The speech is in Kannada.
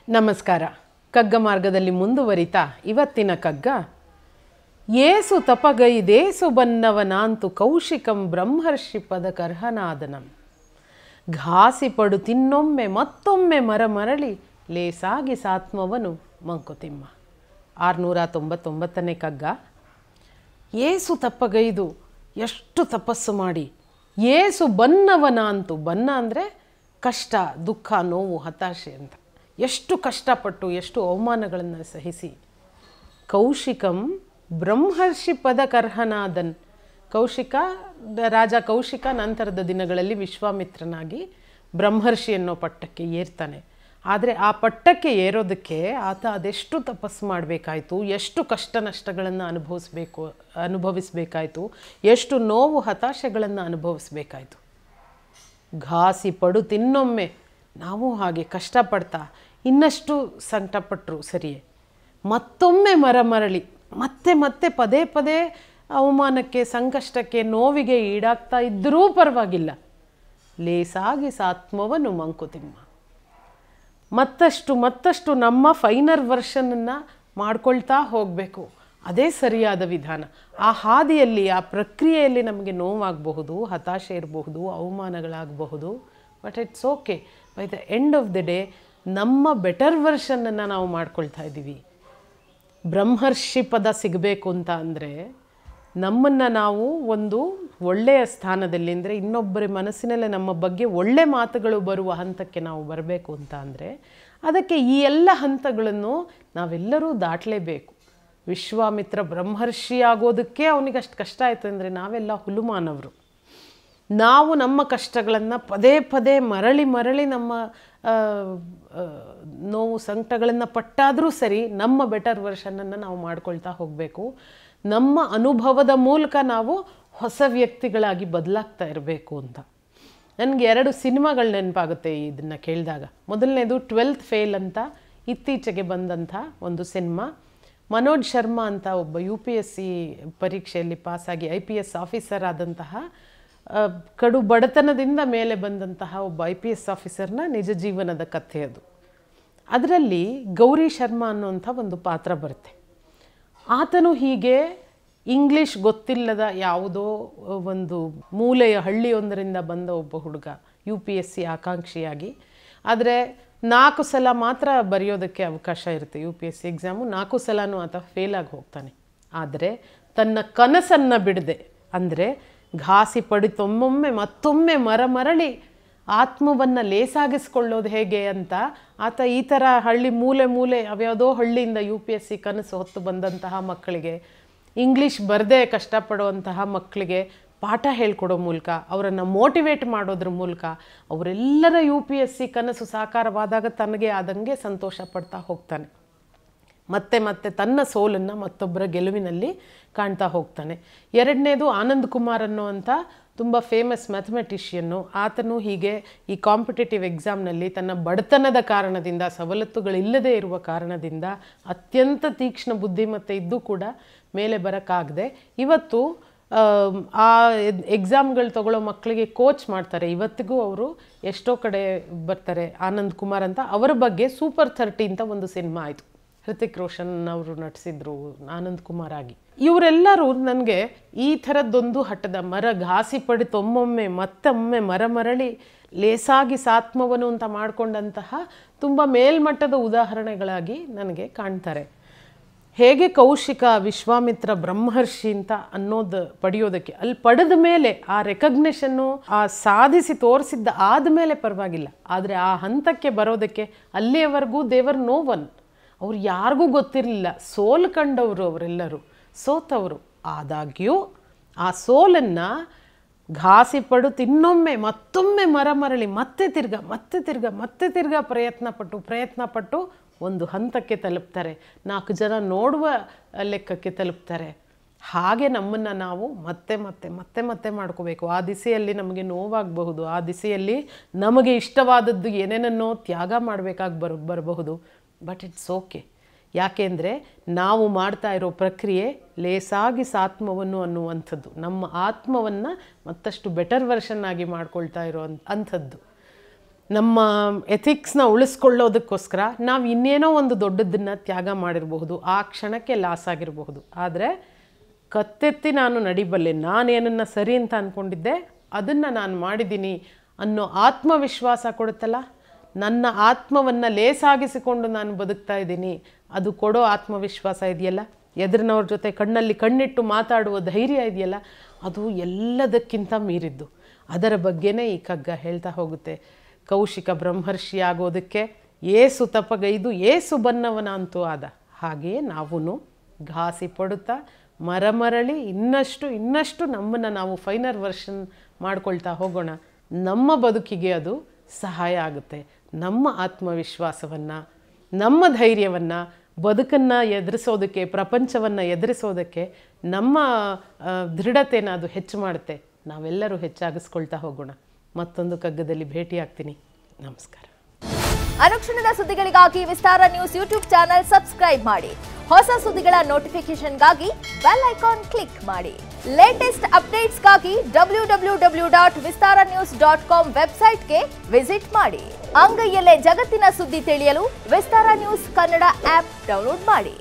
ನಮಸ್ಕಾರ. ಕಗ್ಗ ಮಾರ್ಗದಲ್ಲಿ ಮುಂದುವರಿತಾ ಇವತ್ತಿನ ಕಗ್ಗ ಏಸು ತಪಗೈದೇಸು ಬನ್ನವನಾಂತು ಕೌಶಿಕಂ ಬ್ರಹ್ಮರ್ಷಿ ಪದಕರ್ಹನಾದನಂ ಘಾಸಿಪಡು ತಿನ್ನೊಮ್ಮೆ ಮತ್ತೊಮ್ಮೆ ಮರಮರಳಿ ಲೇಸಾಗಿ ಸಾತ್ಮವನು ಮಂಕುತಿಮ್ಮ. 699ನೇ ಕಗ್ಗ. ಏಸು ತಪ್ಪಗೈದು ಎಷ್ಟು ತಪಸ್ಸು ಮಾಡಿ ಏಸು ಬನ್ನವನಾಂತು, ಬನ್ನ ಅಂದರೆ ಕಷ್ಟ, ದುಃಖ, ನೋವು, ಹತಾಶೆ ಅಂತ, ಎಷ್ಟು ಕಷ್ಟಪಟ್ಟು ಎಷ್ಟು ಅವಮಾನಗಳನ್ನು ಸಹಿಸಿ ಕೌಶಿಕಂ ಬ್ರಹ್ಮರ್ಷಿ ಪದಕರ್ಹನಾದನ್, ಕೌಶಿಕ ರಾಜ ಕೌಶಿಕ ನಂತರದ ದಿನಗಳಲ್ಲಿ ವಿಶ್ವಾಮಿತ್ರನಾಗಿ ಬ್ರಹ್ಮರ್ಷಿ ಅನ್ನೋ ಪಟ್ಟಕ್ಕೆ ಏರ್ತಾನೆ. ಆದರೆ ಆ ಪಟ್ಟಕ್ಕೆ ಏರೋದಕ್ಕೆ ಆತ ಅದೆಷ್ಟು ತಪಸ್ಸು ಮಾಡಬೇಕಾಯಿತು, ಎಷ್ಟು ಕಷ್ಟ ನಷ್ಟಗಳನ್ನು ಅನುಭವಿಸಬೇಕಾಯಿತು, ಎಷ್ಟು ನೋವು ಹತಾಶೆಗಳನ್ನು ಅನುಭವಿಸಬೇಕಾಯಿತು. ಘಾಸಿ ಪಡು ತಿನ್ನೊಮ್ಮೆ, ನಾವು ಹಾಗೆ ಕಷ್ಟಪಡ್ತಾ ಇನ್ನಷ್ಟು ಸಂಕಟಪಟ್ಟರು ಸರಿಯೇ, ಮತ್ತೊಮ್ಮೆ ಮರಮರಳಿ ಮತ್ತೆ ಮತ್ತೆ ಪದೇ ಪದೇ ಅವಮಾನಕ್ಕೆ, ಸಂಕಷ್ಟಕ್ಕೆ, ನೋವಿಗೆ ಈಡಾಗ್ತಾ ಇದ್ದರೂ ಪರವಾಗಿಲ್ಲ, ಲೇಸಾಗಿ ಸಾತ್ಮವನು ಮಂಕುತಿಮ್ಮ. ಮತ್ತಷ್ಟು ನಮ್ಮ ಫೈನರ್ ವರ್ಷನನ್ನು ಮಾಡ್ಕೊಳ್ತಾ ಹೋಗಬೇಕು. ಅದೇ ಸರಿಯಾದ ವಿಧಾನ. ಆ ಹಾದಿಯಲ್ಲಿ, ಆ ಪ್ರಕ್ರಿಯೆಯಲ್ಲಿ ನಮಗೆ ನೋವಾಗಬಹುದು, ಹತಾಶೆ ಇರಬಹುದು, ಅವಮಾನಗಳಾಗಬಹುದು. But it's okay. By the end of the day ನಮ್ಮ ಬೆಟರ್ ವರ್ಷನನ್ನು ನಾವು ಮಾಡ್ಕೊಳ್ತಾ ಇದ್ದೀವಿ. ಬ್ರಹ್ಮರ್ಷಿ ಪದ ಸಿಗಬೇಕು ಅಂತ ಅಂದರೆ ನಮ್ಮನ್ನು ನಾವು ಒಂದು ಒಳ್ಳೆಯ ಸ್ಥಾನದಲ್ಲಿ, ಅಂದರೆ ಇನ್ನೊಬ್ಬರ ಮನಸ್ಸಿನಲ್ಲೇ ನಮ್ಮ ಬಗ್ಗೆ ಒಳ್ಳೆ ಮಾತುಗಳು ಬರುವ ಹಂತಕ್ಕೆ ನಾವು ಬರಬೇಕು ಅಂತ ಅಂದರೆ ಅದಕ್ಕೆ ಈ ಎಲ್ಲ ಹಂತಗಳನ್ನು ನಾವೆಲ್ಲರೂ ದಾಟಲೇಬೇಕು. ವಿಶ್ವಾಮಿತ್ರ ಬ್ರಹ್ಮರ್ಷಿ ಆಗೋದಕ್ಕೆ ಅವನಿಗಷ್ಟು ಕಷ್ಟ ಆಯಿತು ಅಂದರೆ ನಾವೆಲ್ಲ ಹುಲುಮಾನವರು. ನಾವು ನಮ್ಮ ಕಷ್ಟಗಳನ್ನು ಪದೇ ಪದೇ ಮರಳಿ ನಮ್ಮ ನೋವು ಸಂಕಟಗಳನ್ನು ಪಟ್ಟಾದರೂ ಸರಿ ನಮ್ಮ ಬೆಟರ್ ವರ್ಷನನ್ನು ನಾವು ಮಾಡ್ಕೊಳ್ತಾ ಹೋಗಬೇಕು. ನಮ್ಮ ಅನುಭವದ ಮೂಲಕ ನಾವು ಹೊಸ ವ್ಯಕ್ತಿಗಳಾಗಿ ಬದಲಾಗ್ತಾ ಇರಬೇಕು ಅಂತ. ನನಗೆ 2 ಸಿನಿಮಾಗಳು ನೆನಪಾಗುತ್ತೆ ಇದನ್ನು ಕೇಳಿದಾಗ. ಮೊದಲನೇದು 12th ಫೇಲ್ ಅಂತ ಇತ್ತೀಚೆಗೆ ಬಂದಂಥ ಒಂದು ಸಿನಿಮಾ. ಮನೋಜ್ ಶರ್ಮಾ ಅಂತ ಒಬ್ಬ UPSC ಪರೀಕ್ಷೆಯಲ್ಲಿ ಪಾಸಾಗಿ IPS ಆಫೀಸರ್ ಆದಂತಹ, ಕಡು ಬಡತನದಿಂದ ಮೇಲೆ ಬಂದಂತಹ ಒಬ್ಬ IPS ಆಫೀಸರ್ನ ನಿಜ ಜೀವನದ ಕಥೆ ಅದು. ಅದರಲ್ಲಿ ಗೌರಿ ಶರ್ಮಾ ಅನ್ನುವಂಥ ಒಂದು ಪಾತ್ರ ಬರುತ್ತೆ. ಆತನು ಹೀಗೆ ಇಂಗ್ಲೀಷ್ ಗೊತ್ತಿಲ್ಲದ ಯಾವುದೋ ಒಂದು ಮೂಲೆಯ ಹಳ್ಳಿಯೊಂದರಿಂದ ಬಂದ ಒಬ್ಬ ಹುಡುಗ, UPSC ಆಕಾಂಕ್ಷಿಯಾಗಿ. ಆದರೆ 4 ಸಲ ಮಾತ್ರ ಬರೆಯೋದಕ್ಕೆ ಅವಕಾಶ ಇರುತ್ತೆ UPSC ಎಕ್ಸಾಮು. 4 ಸಲನೂ ಆತ ಫೇಲಾಗಿ ಹೋಗ್ತಾನೆ. ಆದರೆ ತನ್ನ ಕನಸನ್ನು ಬಿಡದೆ, ಅಂದರೆ ಘಾಸಿ ಪಡಿತೊಮ್ಮೊಮ್ಮೆ ಮತ್ತೊಮ್ಮೆ ಮರಮರಳಿ ಆತ್ಮವನ್ನು ಲೇಸಾಗಿಸ್ಕೊಳ್ಳೋದು ಹೇಗೆ ಅಂತ ಆತ ಈ ಥರ ಹಳ್ಳಿ ಮೂಲೆ ಅವ್ಯಾವುದೋ ಹಳ್ಳಿಯಿಂದ UPSC ಕನಸು ಹೊತ್ತು ಬಂದಂತಹ ಮಕ್ಕಳಿಗೆ, ಇಂಗ್ಲೀಷ್ ಬರದೇ ಕಷ್ಟಪಡುವಂತಹ ಮಕ್ಕಳಿಗೆ ಪಾಠ ಹೇಳ್ಕೊಡೋ ಮೂಲಕ, ಅವರನ್ನು ಮೋಟಿವೇಟ್ ಮಾಡೋದ್ರ ಮೂಲಕ ಅವರೆಲ್ಲರ UPSC ಕನಸು ಸಾಕಾರವಾದಾಗ ತನಗೆ ಆದಂಗೆ ಸಂತೋಷ ಪಡ್ತಾ ಹೋಗ್ತಾನೆ. ಮತ್ತೆ ತನ್ನ ಸೋಲನ್ನು ಮತ್ತೊಬ್ಬರ ಗೆಲುವಿನಲ್ಲಿ ಕಾಣ್ತಾ ಹೋಗ್ತಾನೆ. 2ನೇದು ಆನಂದ್ ಕುಮಾರ್ ಅನ್ನುವಂಥ ತುಂಬ ಫೇಮಸ್ ಮ್ಯಾಥಮೆಟಿಷಿಯನ್ನು. ಆತನು ಹೀಗೆ ಈ ಕಾಂಪಿಟೇಟಿವ್ ಎಕ್ಸಾಮ್ನಲ್ಲಿ ತನ್ನ ಬಡತನದ ಕಾರಣದಿಂದ, ಸವಲತ್ತುಗಳಿಲ್ಲದೆ ಇರುವ ಕಾರಣದಿಂದ ಅತ್ಯಂತ ತೀಕ್ಷ್ಣ ಬುದ್ಧಿಮತ್ತೆ ಇದ್ದೂ ಕೂಡ ಮೇಲೆ ಬರೋಕ್ಕಾಗದೆ ಇವತ್ತು ಆ ಎಕ್ಸಾಮ್ಗಳು ತಗೊಳ್ಳೋ ಮಕ್ಕಳಿಗೆ ಕೋಚ್ ಮಾಡ್ತಾರೆ. ಇವತ್ತಿಗೂ ಅವರು ಎಷ್ಟೋ ಕಡೆ ಬರ್ತಾರೆ. ಆನಂದ್ ಕುಮಾರ್ ಅಂತ, ಅವರ ಬಗ್ಗೆ ಸೂಪರ್ 30 ಅಂತ ಒಂದು ಸಿನಿಮಾ ಆಯಿತು. ಹೃತಿಕ್ ರೋಷನ್ ಅವರು ನಟಿಸಿದ್ರು ಆನಂದ್ ಕುಮಾರ್ ಆಗಿ. ಇವರೆಲ್ಲರೂ ನನಗೆ ಈ ಥರದ್ದೊಂದು ಹಠದ ಘಾಸಿ ಪಡಿತೊಮ್ಮೊಮ್ಮೆ ಮತ್ತೊಮ್ಮೆ ಮರಮರಳಿ ಲೇಸಾಗಿ ಸಾತ್ಮವನು ಅಂತ ಮಾಡಿಕೊಂಡಂತಹ ತುಂಬ ಮೇಲ್ಮಟ್ಟದ ಉದಾಹರಣೆಗಳಾಗಿ ನನಗೆ ಕಾಣ್ತಾರೆ. ಹೇಗೆ ಕೌಶಿಕ ವಿಶ್ವಾಮಿತ್ರ ಬ್ರಹ್ಮರ್ಷಿ ಅಂತ ಅನ್ನೋದು ಪಡೆಯೋದಕ್ಕೆ, ಅಲ್ಲಿ ಪಡೆದ ಮೇಲೆ ಆ ರೆಕಗ್ನಿಷನ್ನು, ಆ ಸಾಧಿಸಿ ತೋರಿಸಿದ್ದ ಆದಮೇಲೆ ಪರವಾಗಿಲ್ಲ. ಆದರೆ ಆ ಹಂತಕ್ಕೆ ಬರೋದಕ್ಕೆ ಅಲ್ಲಿಯವರೆಗೂ ದೇವರ್ ನೋ ಒನ್, ಅವ್ರು ಯಾರಿಗೂ ಗೊತ್ತಿರಲಿಲ್ಲ. ಸೋಲು ಕಂಡವರು ಅವರೆಲ್ಲರೂ, ಸೋತವರು. ಆದಾಗ್ಯೂ ಆ ಸೋಲನ್ನು ಘಾಸಿ ಪಡು ತಿನ್ನೊಮ್ಮೆ ಮತ್ತೊಮ್ಮೆ ಮರಮರಳಿ ಮತ್ತೆ ತಿರ್ಗ ಪ್ರಯತ್ನಪಟ್ಟು ಒಂದು ಹಂತಕ್ಕೆ ತಲುಪ್ತಾರೆ. 4 ಜನ ನೋಡುವ ಲೆಕ್ಕಕ್ಕೆ ತಲುಪ್ತಾರೆ. ಹಾಗೆ ನಮ್ಮನ್ನು ನಾವು ಮತ್ತೆ ಮಾಡ್ಕೋಬೇಕು. ಆ ದಿಸೆಯಲ್ಲಿ ನಮಗೆ ನೋವಾಗಬಹುದು, ಆ ದಿಸೆಯಲ್ಲಿ ನಮಗೆ ಇಷ್ಟವಾದದ್ದು ಏನೇನನ್ನೋ ತ್ಯಾಗ ಮಾಡಬೇಕಾಗಿ ಬರಬಹುದು. But it's okay. ಯಾಕೆಂದರೆ ನಾವು ಮಾಡ್ತಾ ಇರೋ ಪ್ರಕ್ರಿಯೆ ಲೇಸಾಗಿ ಸಾತ್ಮವನ್ನು ಅನ್ನುವಂಥದ್ದು, ನಮ್ಮ ಆತ್ಮವನ್ನು ಮತ್ತಷ್ಟು ಬೆಟರ್ ವರ್ಷನ್ ಆಗಿ ಮಾಡ್ಕೊಳ್ತಾ ಇರೋ ಅಂಥದ್ದು. ನಮ್ಮ ಎಥಿಕ್ಸ್ನ ಉಳಿಸ್ಕೊಳ್ಳೋದಕ್ಕೋಸ್ಕರ ನಾವು ಇನ್ನೇನೋ ಒಂದು ದೊಡ್ಡದನ್ನು ತ್ಯಾಗ ಮಾಡಿರಬಹುದು, ಆ ಕ್ಷಣಕ್ಕೆ ಲಾಸ್ ಆಗಿರಬಹುದು. ಆದರೆ ಕತ್ತೆತ್ತಿ ನಾನು ನಡಿಬಲ್ಲೆ, ನಾನೇನನ್ನು ಸರಿ ಅಂತ ಅಂದ್ಕೊಂಡಿದ್ದೆ ಅದನ್ನು ನಾನು ಮಾಡಿದ್ದೀನಿ ಅನ್ನೋ ಆತ್ಮವಿಶ್ವಾಸ ಕೊಡುತ್ತಲ್ಲ, ನನ್ನ ಆತ್ಮವನ್ನು ಲೇಸಾಗಿಸಿಕೊಂಡು ನಾನು ಬದುಕ್ತಾ ಇದ್ದೀನಿ, ಅದು ಕೊಡೋ ಆತ್ಮವಿಶ್ವಾಸ ಇದೆಯಲ್ಲ, ಎದುರಿನವ್ರ ಜೊತೆ ಕಣ್ಣಲ್ಲಿ ಕಣ್ಣಿಟ್ಟು ಮಾತಾಡುವ ಧೈರ್ಯ ಇದೆಯಲ್ಲ, ಅದು ಎಲ್ಲದಕ್ಕಿಂತ ಮೀರಿದ್ದು. ಅದರ ಬಗ್ಗೆನೇ ಈ ಕಗ್ಗ ಹೇಳ್ತಾ ಹೋಗುತ್ತೆ. ಕೌಶಿಕ ಬ್ರಹ್ಮರ್ಷಿ ಆಗೋದಕ್ಕೆ ಏಸು ತಪಗೈದು ಏಸು ಬನ್ನವನ ಅಂತೂ ಆದ. ಹಾಗೆಯೇ ನಾವೂ ಘಾಸಿ ಪಡುತ್ತಾ ಮರಮರಳಿ ಇನ್ನಷ್ಟು ನಮ್ಮನ್ನು ನಾವು ಫೈನರ್ ವರ್ಷನ್ ಮಾಡ್ಕೊಳ್ತಾ ಹೋಗೋಣ. ನಮ್ಮ ಬದುಕಿಗೆ ಅದು ಸಹಾಯ ಆಗುತ್ತೆ. ನಮ್ಮ ಆತ್ಮವಿಶ್ವಾಸವನ್ನು, ನಮ್ಮ ಧೈರ್ಯವನ್ನು, ಬದುಕನ್ನು ಎದುರಿಸೋದಕ್ಕೆ, ಪ್ರಪಂಚವನ್ನು ಎದುರಿಸೋದಕ್ಕೆ ನಮ್ಮ ದೃಢತೆನ ಅದು ಹೆಚ್ಚು ಮಾಡುತ್ತೆ. ನಾವೆಲ್ಲರೂ ಹೆಚ್ಚಾಗಿಸ್ಕೊಳ್ತಾ ಹೋಗೋಣ. ಮತ್ತೊಂದು ಕಗ್ಗದಲ್ಲಿ ಭೇಟಿಯಾಗ್ತೀನಿ. ನಮಸ್ಕಾರ. ಅನುಕ್ಷಣದ ಸುದ್ದಿಗಳಿಗಾಗಿ ವಿಸ್ತಾರ ನ್ಯೂಸ್ ಯೂಟ್ಯೂಬ್ ಚಾನೆಲ್ ಸಬ್ಸ್ಕ್ರೈಬ್ ಮಾಡಿ. ಹೊಸ ಸುದ್ದಿಗಳ ನೋಟಿಫಿಕೇಶನ್ಗಾಗಿ ಬೆಲ್ ಐಕಾನ್ ಕ್ಲಿಕ್ ಮಾಡಿ. ಲೇಟೆಸ್ಟ್ ಅಪ್ಡೇಟ್ಸ್ಗಾಗಿ www.vistaranews.com ವೆಬ್ಸೈಟ್ಗೆ ವಿಸಿಟ್ ಮಾಡಿ. ಅಂಗೈಯಲ್ಲೇ ಜಗತ್ತಿನ ಸುದ್ದಿ ತಿಳಿಯಲು ವಿಸ್ತಾರ ನ್ಯೂಸ್ ಕನ್ನಡ ಆಪ್ ಡೌನ್ಲೋಡ್ ಮಾಡಿ.